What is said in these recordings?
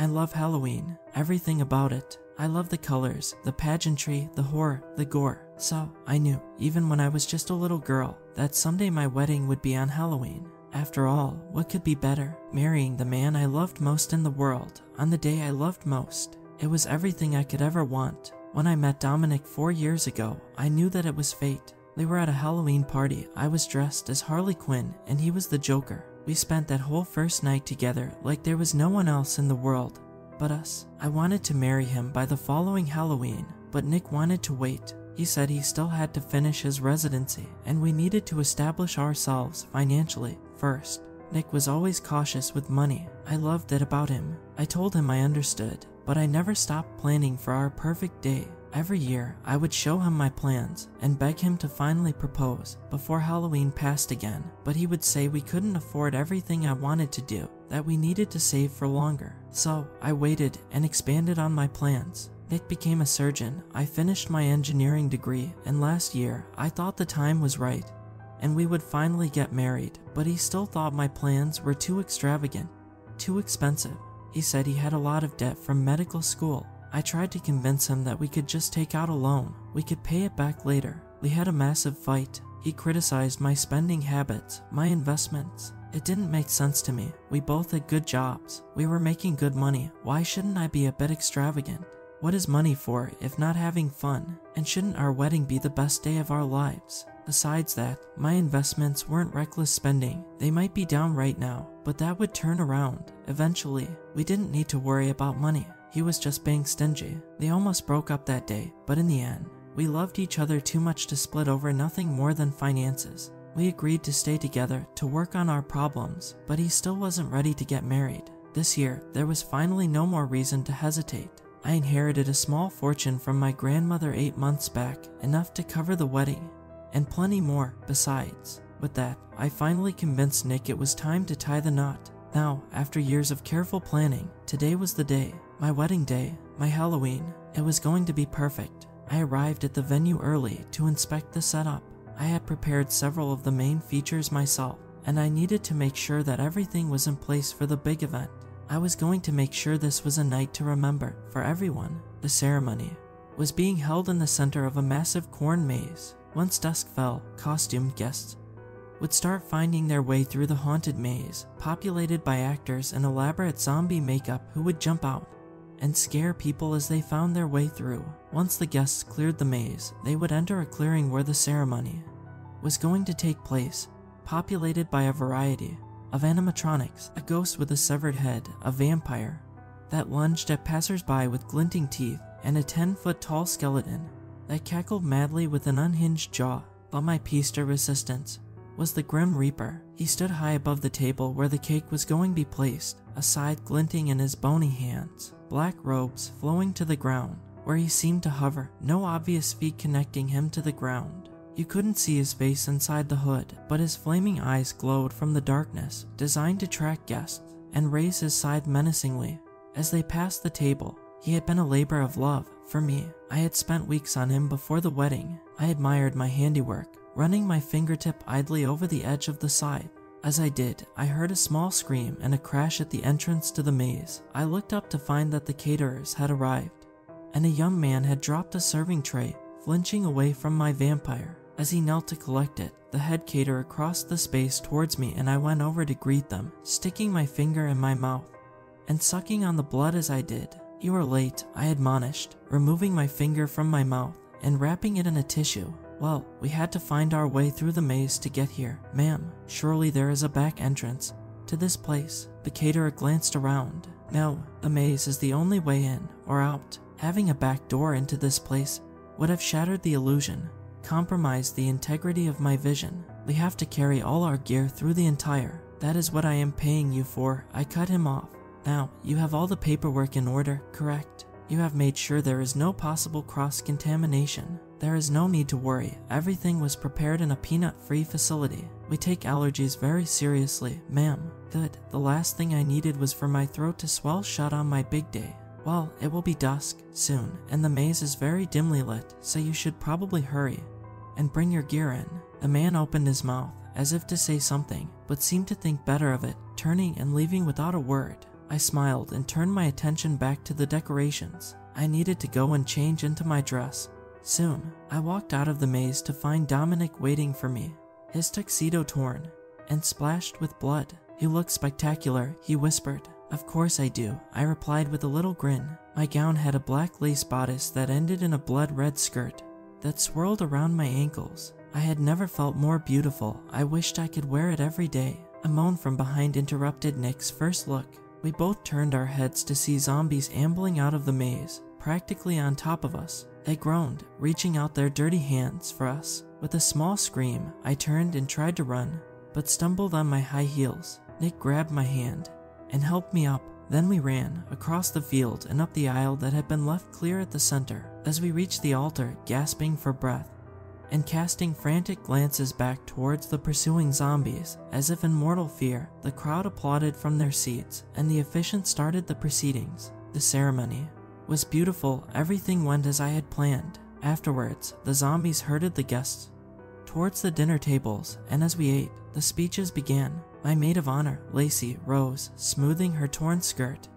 I love Halloween, everything about it. I love the colors, the pageantry, the horror, the gore. So, I knew, even when I was just a little girl, that someday my wedding would be on Halloween. After all, what could be better? Marrying the man I loved most in the world, on the day I loved most. It was everything I could ever want. When I met Dominic 4 years ago, I knew that it was fate. We were at a Halloween party. I was dressed as Harley Quinn, and he was the Joker. We spent that whole first night together like there was no one else in the world but us. I wanted to marry him by the following Halloween, but Nick wanted to wait. He said he still had to finish his residency, and we needed to establish ourselves financially first. Nick was always cautious with money. I loved it about him. I told him I understood, but I never stopped planning for our perfect day. Every year, I would show him my plans and beg him to finally propose before Halloween passed again, but he would say we couldn't afford everything I wanted to do, that we needed to save for longer. So, I waited and expanded on my plans. Nick became a surgeon, I finished my engineering degree, and last year, I thought the time was right, and we would finally get married, but he still thought my plans were too extravagant, too expensive. He said he had a lot of debt from medical school. I tried to convince him that we could just take out a loan. We could pay it back later. We had a massive fight. He criticized my spending habits, my investments. It didn't make sense to me. We both had good jobs. We were making good money. Why shouldn't I be a bit extravagant? What is money for if not having fun? And shouldn't our wedding be the best day of our lives? Besides that, my investments weren't reckless spending. They might be down right now, but that would turn around. Eventually, we didn't need to worry about money. He was just being stingy. They almost broke up that day, but in the end, we loved each other too much to split over nothing more than finances. We agreed to stay together to work on our problems, but he still wasn't ready to get married. This year, there was finally no more reason to hesitate. I inherited a small fortune from my grandmother 8 months back, enough to cover the wedding, and plenty more besides. With that, I finally convinced Nick it was time to tie the knot. Now, after years of careful planning, today was the day. My wedding day, my Halloween. It was going to be perfect. I arrived at the venue early to inspect the setup. I had prepared several of the main features myself, and I needed to make sure that everything was in place for the big event. I was going to make sure this was a night to remember for everyone. The ceremony was being held in the center of a massive corn maze. Once dusk fell, costumed guests would start finding their way through the haunted maze, populated by actors in elaborate zombie makeup who would jump out and scare people as they found their way through. Once the guests cleared the maze, they would enter a clearing where the ceremony was going to take place, populated by a variety of animatronics, a ghost with a severed head, a vampire that lunged at passers-by with glinting teeth, and a 10-foot-tall skeleton that cackled madly with an unhinged jaw. But my piece de resistance was the Grim Reaper. He stood high above the table where the cake was going to be placed, a scythe glinting in his bony hands, black robes flowing to the ground, where he seemed to hover, no obvious feet connecting him to the ground. You couldn't see his face inside the hood, but his flaming eyes glowed from the darkness, designed to track guests, and raise his scythe menacingly. As they passed the table, he had been a labor of love for me. I had spent weeks on him before the wedding. I admired my handiwork, running my fingertip idly over the edge of the scythe. As I did, I heard a small scream and a crash at the entrance to the maze. I looked up to find that the caterers had arrived, and a young man had dropped a serving tray, flinching away from my vampire. As he knelt to collect it, the head caterer crossed the space towards me, and I went over to greet them, sticking my finger in my mouth and sucking on the blood as I did. "You are late," I admonished, removing my finger from my mouth and wrapping it in a tissue. "Well, we had to find our way through the maze to get here, ma'am. Surely there is a back entrance to this place." The caterer glanced around. "No, the maze is the only way in or out. Having a back door into this place would have shattered the illusion, compromised the integrity of my vision. We have to carry all our gear through the entire." "That is what I am paying you for," I cut him off. "Now, you have all the paperwork in order, correct? You have made sure there is no possible cross-contamination. There is no need to worry. Everything was prepared in a peanut-free facility. We take allergies very seriously, ma'am." "Good. The last thing I needed was for my throat to swell shut on my big day. Well, it will be dusk soon, and the maze is very dimly lit, so you should probably hurry and bring your gear in." The man opened his mouth, as if to say something, but seemed to think better of it, turning and leaving without a word. I smiled and turned my attention back to the decorations. I needed to go and change into my dress. Soon, I walked out of the maze to find Dominic waiting for me, his tuxedo torn and splashed with blood. "You look spectacular," he whispered. "Of course I do," I replied with a little grin. My gown had a black lace bodice that ended in a blood-red skirt that swirled around my ankles. I had never felt more beautiful. I wished I could wear it every day. A moan from behind interrupted Nick's first look. We both turned our heads to see zombies ambling out of the maze, practically on top of us. They groaned, reaching out their dirty hands for us. With a small scream, I turned and tried to run, but stumbled on my high heels. Nick grabbed my hand and helped me up. Then we ran across the field and up the aisle that had been left clear at the center. As we reached the altar, gasping for breath and casting frantic glances back towards the pursuing zombies, as if in mortal fear, the crowd applauded from their seats, and the officiant started the proceedings. The ceremony was beautiful. Everything went as I had planned. Afterwards, the zombies herded the guests towards the dinner tables, and as we ate, the speeches began. My maid of honor, Lacey, rose, smoothing her torn skirt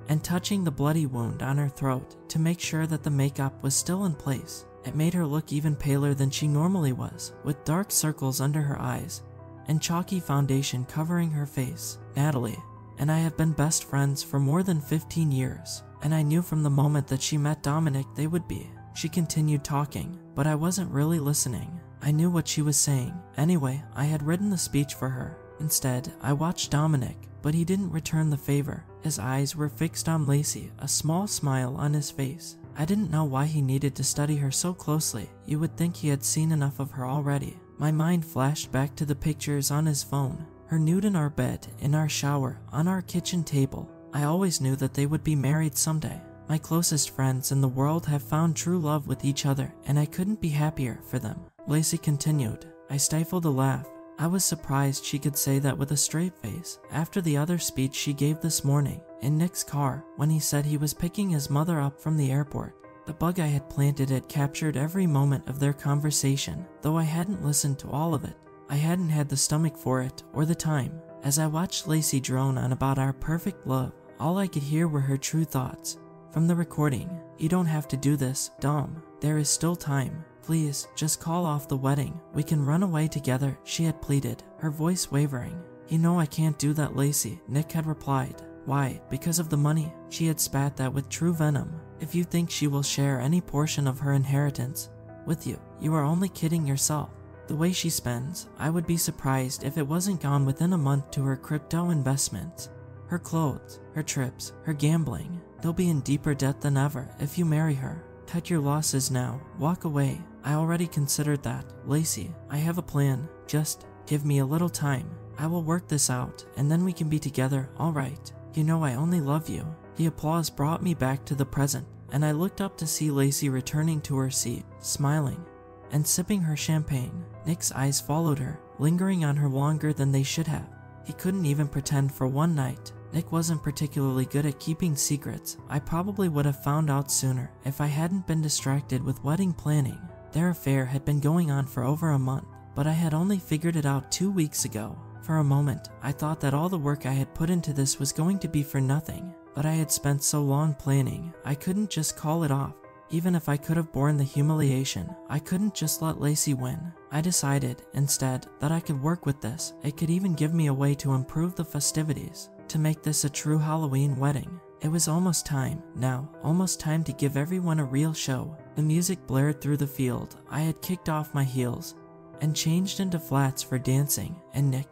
and touching the bloody wound on her throat to make sure that the makeup was still in place. It made her look even paler than she normally was, with dark circles under her eyes and chalky foundation covering her face. Natalie and I have been best friends for more than 15 years, and I knew from the moment that she met Dominic they would be. She continued talking, but I wasn't really listening. I knew what she was saying. Anyway, I had written the speech for her. Instead, I watched Dominic, but he didn't return the favor. His eyes were fixed on Lacey, a small smile on his face. I didn't know why he needed to study her so closely. You would think he had seen enough of her already. My mind flashed back to the pictures on his phone, her nude in our bed, in our shower, on our kitchen table. I always knew that they would be married someday. My closest friends in the world have found true love with each other, and I couldn't be happier for them. Lacey continued. I stifled a laugh. I was surprised she could say that with a straight face after the other speech she gave this morning in Nick's car when he said he was picking his mother up from the airport. The bug I had planted had captured every moment of their conversation, though I hadn't listened to all of it. I hadn't had the stomach for it or the time. As I watched Lacey drone on about our perfect love, all I could hear were her true thoughts. From the recording, "You don't have to do this, Dom. There is still time. Please, just call off the wedding. We can run away together," she had pleaded, her voice wavering. "You know I can't do that, Lacey," Nick had replied. "Why? Because of the money." She had spat that with true venom. "If you think she will share any portion of her inheritance with you, you are only kidding yourself. The way she spends, I would be surprised if it wasn't gone within a month to her crypto investments, her clothes, her trips, her gambling. They'll be in deeper debt than ever if you marry her. Cut your losses now. Walk away." I already considered that. "Lacey, I have a plan. Just give me a little time. I will work this out, and then we can be together, all right? You know I only love you." The applause brought me back to the present, and I looked up to see Lacey returning to her seat, smiling and sipping her champagne. Nick's eyes followed her, lingering on her longer than they should have. He couldn't even pretend for one night. Nick wasn't particularly good at keeping secrets. I probably would have found out sooner if I hadn't been distracted with wedding planning. Their affair had been going on for over a month, but I had only figured it out 2 weeks ago. For a moment, I thought that all the work I had put into this was going to be for nothing, but I had spent so long planning, I couldn't just call it off. Even if I could have borne the humiliation, I couldn't just let Lacey win. I decided, instead, that I could work with this. It could even give me a way to improve the festivities, to make this a true Halloween wedding. It was almost time, now, almost time to give everyone a real show. The music blared through the field. I had kicked off my heels and changed into flats for dancing, and Nick,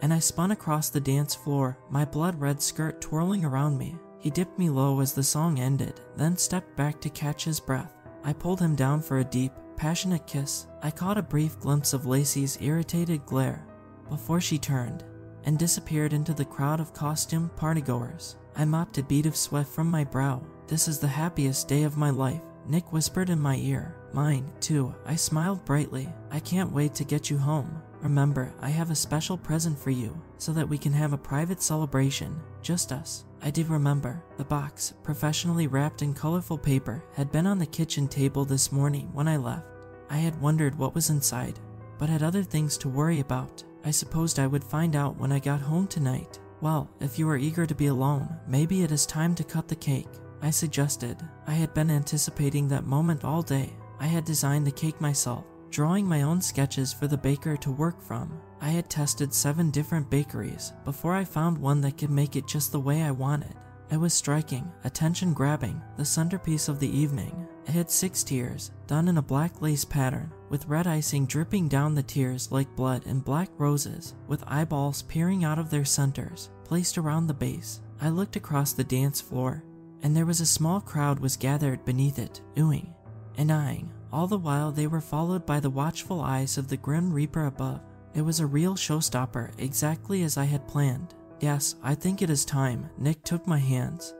and I spun across the dance floor, my blood-red skirt twirling around me. He dipped me low as the song ended, then stepped back to catch his breath. I pulled him down for a deep, passionate kiss. I caught a brief glimpse of Lacey's irritated glare before she turned and disappeared into the crowd of costumed partygoers. I mopped a bead of sweat from my brow. "This is the happiest day of my life," Nick whispered in my ear. "Mine, too." I smiled brightly. "I can't wait to get you home. Remember, I have a special present for you, so that we can have a private celebration, just us." I did remember. The box, professionally wrapped in colorful paper, had been on the kitchen table this morning when I left. I had wondered what was inside, but had other things to worry about. I supposed I would find out when I got home tonight. "Well, if you are eager to be alone, maybe it is time to cut the cake," I suggested. I had been anticipating that moment all day. I had designed the cake myself, drawing my own sketches for the baker to work from. I had tested 7 different bakeries before I found one that could make it just the way I wanted. It was striking, attention-grabbing, the centerpiece of the evening. It had 6 tiers, done in a black lace pattern, with red icing dripping down the tiers like blood and black roses, with eyeballs peering out of their centers, placed around the base. I looked across the dance floor, and there was a small crowd was gathered beneath it, oohing and eyeing. All the while they were followed by the watchful eyes of the Grim Reaper above. It was a real showstopper, exactly as I had planned. "Yes, I think it is time." Nick took my hands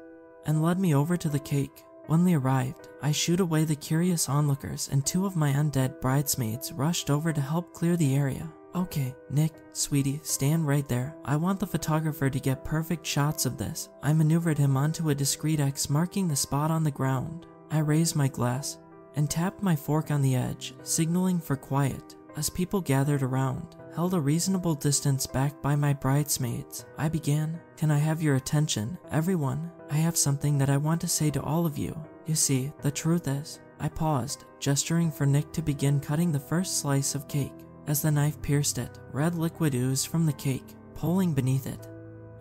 and led me over to the cake. When we arrived, I shooed away the curious onlookers, and 2 of my undead bridesmaids rushed over to help clear the area. "Okay, Nick, sweetie, stand right there. I want the photographer to get perfect shots of this." I maneuvered him onto a discreet X, marking the spot on the ground. I raised my glass and tapped my fork on the edge, signaling for quiet. As people gathered around, held a reasonable distance back by my bridesmaids, I began. "Can I have your attention, everyone? I have something that I want to say to all of you. You see, the truth is..." I paused, gesturing for Nick to begin cutting the first slice of cake. As the knife pierced it, red liquid oozed from the cake, pooling beneath it,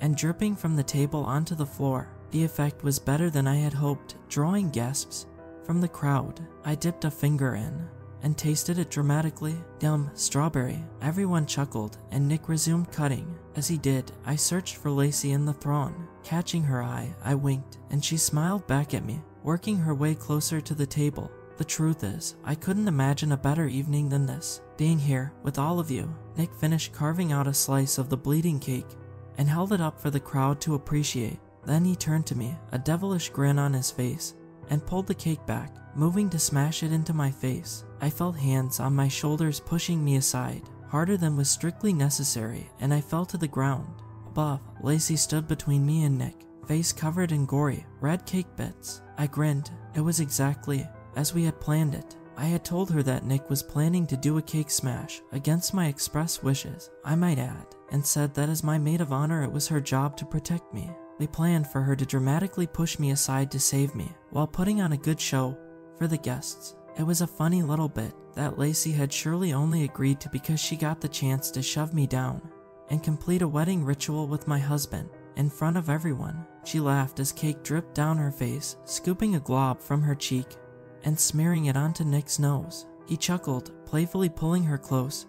and dripping from the table onto the floor. The effect was better than I had hoped, drawing gasps from the crowd. I dipped a finger in and tasted it dramatically. "Yum, strawberry." Everyone chuckled, and Nick resumed cutting. As he did, I searched for Lacey in the throng. Catching her eye, I winked, and she smiled back at me, working her way closer to the table. The truth is, I couldn't imagine a better evening than this, being here with all of you. Nick finished carving out a slice of the bleeding cake and held it up for the crowd to appreciate. Then he turned to me, a devilish grin on his face, and pulled the cake back, moving to smash it into my face. I felt hands on my shoulders pushing me aside, harder than was strictly necessary, and I fell to the ground. Above, Lacey stood between me and Nick, face covered in gory, red cake bits. I grinned. It was exactly as we had planned it. I had told her that Nick was planning to do a cake smash, against my express wishes, I might add, and said that as my maid of honor it was her job to protect me. We planned for her to dramatically push me aside to save me, while putting on a good show for the guests. It was a funny little bit that Lacey had surely only agreed to because she got the chance to shove me down and complete a wedding ritual with my husband in front of everyone. She laughed as cake dripped down her face, scooping a glob from her cheek and smearing it onto Nick's nose. He chuckled, playfully pulling her close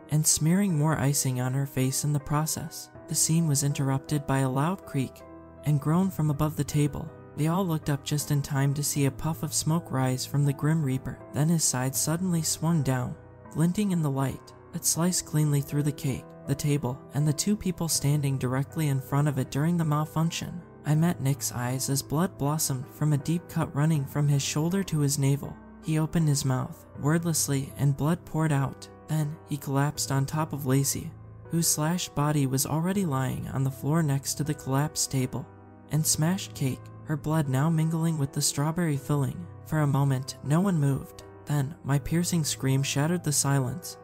and smearing more icing on her face in the process. The scene was interrupted by a loud creak and groan from above the table. They all looked up just in time to see a puff of smoke rise from the Grim Reaper. Then his side suddenly swung down, glinting in the light. It sliced cleanly through the cake, the table, and the 2 people standing directly in front of it during the malfunction. I met Nick's eyes as blood blossomed from a deep cut running from his shoulder to his navel. He opened his mouth, wordlessly, and blood poured out. Then he collapsed on top of Lacey, whose slashed body was already lying on the floor next to the collapsed table and smashed cake, her blood now mingling with the strawberry filling. For a moment, no one moved. Then, my piercing scream shattered the silence,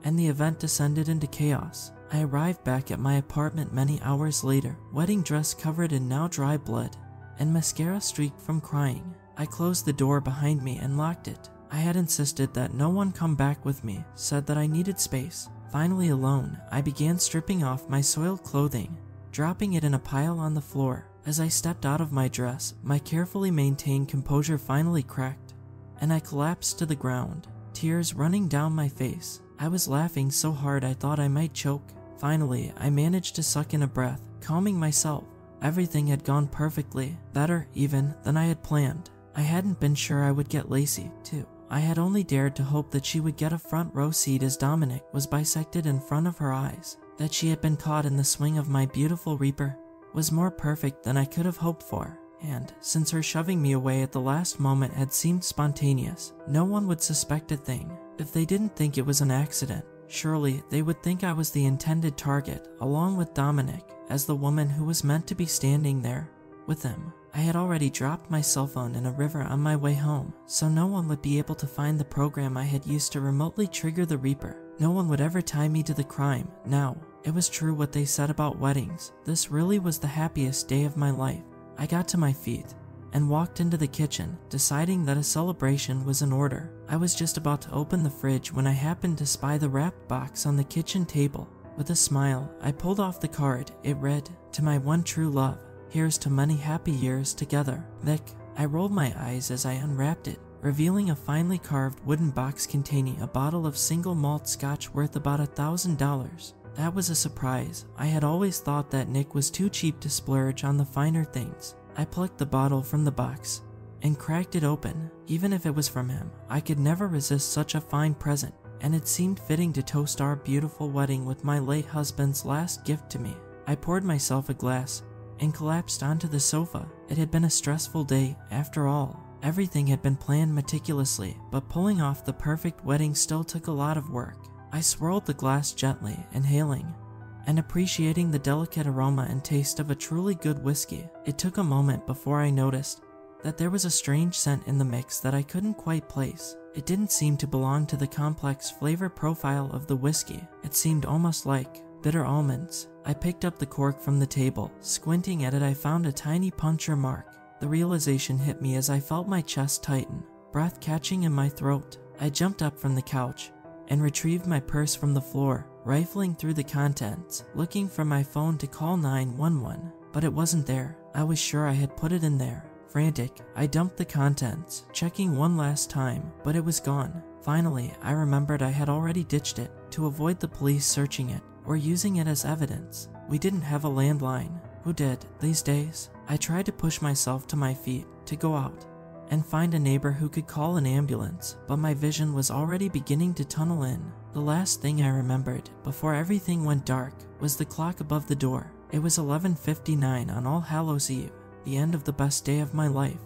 and the event descended into chaos. I arrived back at my apartment many hours later, wedding dress covered in now dry blood, and mascara streaked from crying. I closed the door behind me and locked it. I had insisted that no one come back with me, said that I needed space. Finally alone, I began stripping off my soiled clothing, dropping it in a pile on the floor. As I stepped out of my dress, my carefully maintained composure finally cracked, and I collapsed to the ground, tears running down my face. I was laughing so hard I thought I might choke. Finally, I managed to suck in a breath, calming myself. Everything had gone perfectly, better even than I had planned. I hadn't been sure I would get Lacey, too. I had only dared to hope that she would get a front row seat as Dominic was bisected in front of her eyes. That she had been caught in the swing of my beautiful Reaper was more perfect than I could have hoped for. And, since her shoving me away at the last moment had seemed spontaneous, no one would suspect a thing. If they didn't think it was an accident, surely they would think I was the intended target, along with Dominic, as the woman who was meant to be standing there with him. I had already dropped my cell phone in a river on my way home, so no one would be able to find the program I had used to remotely trigger the Reaper. No one would ever tie me to the crime. Now, it was true what they said about weddings. This really was the happiest day of my life. I got to my feet and walked into the kitchen, deciding that a celebration was in order. I was just about to open the fridge when I happened to spy the wrapped box on the kitchen table. With a smile, I pulled off the card. It read, "To my one true love, here's to many happy years together, Vic." I rolled my eyes as I unwrapped it, revealing a finely carved wooden box containing a bottle of single malt scotch worth about $1,000. That was a surprise. I had always thought that Nick was too cheap to splurge on the finer things. I plucked the bottle from the box and cracked it open. Even if it was from him, I could never resist such a fine present, and it seemed fitting to toast our beautiful wedding with my late husband's last gift to me. I poured myself a glass and collapsed onto the sofa. It had been a stressful day, after all. Everything had been planned meticulously, but pulling off the perfect wedding still took a lot of work. I swirled the glass gently, inhaling and appreciating the delicate aroma and taste of a truly good whiskey. It took a moment before I noticed that there was a strange scent in the mix that I couldn't quite place. It didn't seem to belong to the complex flavor profile of the whiskey. It seemed almost like bitter almonds. I picked up the cork from the table. Squinting at it, I found a tiny puncture mark. The realization hit me as I felt my chest tighten, breath catching in my throat. I jumped up from the couch and retrieved my purse from the floor, rifling through the contents, looking for my phone to call 911, but it wasn't there. I was sure I had put it in there. Frantic, I dumped the contents, checking one last time, but it was gone. Finally, I remembered I had already ditched it to avoid the police searching it or using it as evidence. We didn't have a landline. Who did these days? I tried to push myself to my feet to go out and find a neighbor who could call an ambulance, but my vision was already beginning to tunnel in. The last thing I remembered before everything went dark was the clock above the door. It was 11:59 on All Hallows Eve, the end of the best day of my life.